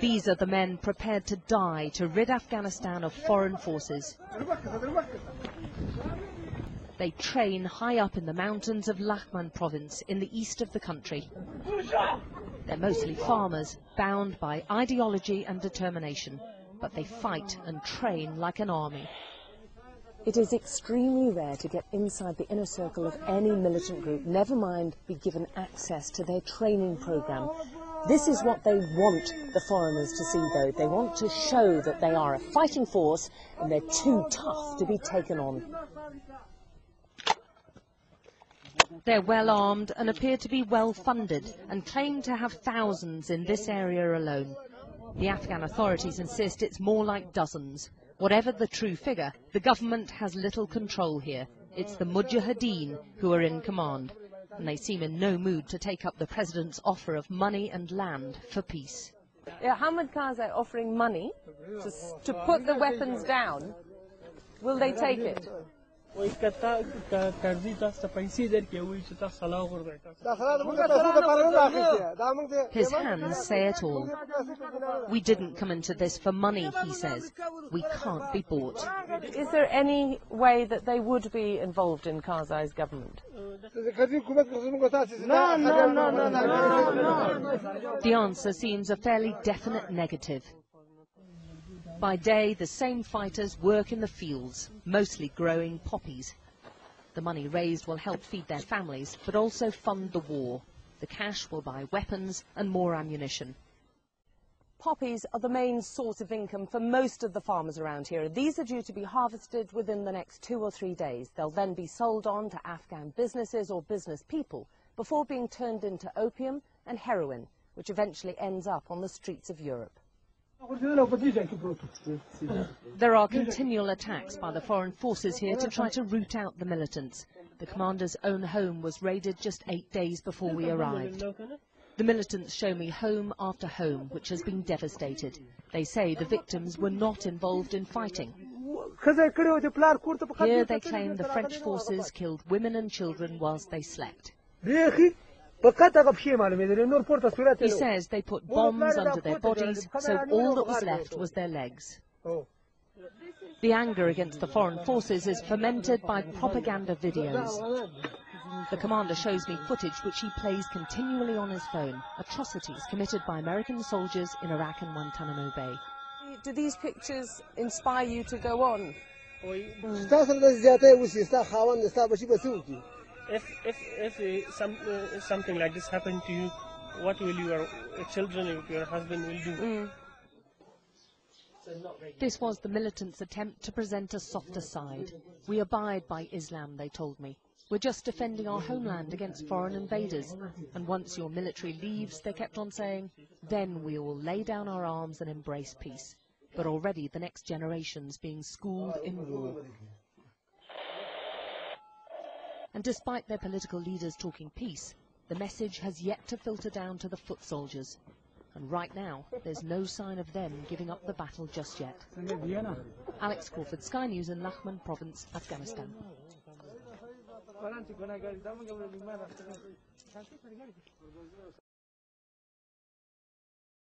These are the men prepared to die to rid Afghanistan of foreign forces. They train high up in the mountains of Laghman province in the east of the country. They're mostly farmers, bound by ideology and determination, but they fight and train like an army. It is extremely rare to get inside the inner circle of any militant group, never mind be given access to their training program. This is what they want the foreigners to see, though. They want to show that they are a fighting force and they're too tough to be taken on. They're well armed and appear to be well funded and claim to have thousands in this area alone. The Afghan authorities insist it's more like dozens. Whatever the true figure, the government has little control here. It's the Mujahideen who are in command, and they seem in no mood to take up the president's offer of money and land for peace. Hamid Karzai offering money to put the weapons down. Will they take it? His hands say it all. We didn't come into this for money, he says. We can't be bought. Is there any way that they would be involved in Karzai's government? No. The answer seems a fairly definite negative. By day, the same fighters work in the fields, mostly growing poppies. The money raised will help feed their families, but also fund the war. The cash will buy weapons and more ammunition. Poppies are the main source of income for most of the farmers around here. These are due to be harvested within the next 2 or 3 days. They'll then be sold on to Afghan businesses or business people before being turned into opium and heroin, which eventually ends up on the streets of Europe. There are continual attacks by the foreign forces here to try to root out the militants. The commander's own home was raided just 8 days before we arrived. The militants show me home after home, which has been devastated. They say the victims were not involved in fighting. Here they claim the French forces killed women and children whilst they slept. He says they put bombs under their bodies, so all that was left was their legs. The anger against the foreign forces is fermented by propaganda videos. The commander shows me footage which he plays continually on his phone, atrocities committed by American soldiers in Iraq and Guantanamo Bay. Do these pictures inspire you to go on? If something like this happened to you, what will your children, your husband will do? This was the militants' attempt to present a softer side. We abide by Islam, they told me. We're just defending our homeland against foreign invaders. And once your military leaves, they kept on saying, then we will lay down our arms and embrace peace. But already the next generation's being schooled in war. And despite their political leaders talking peace, the message has yet to filter down to the foot soldiers. And right now, there's no sign of them giving up the battle just yet. Alex Crawford, Sky News in Laghman province, Afghanistan.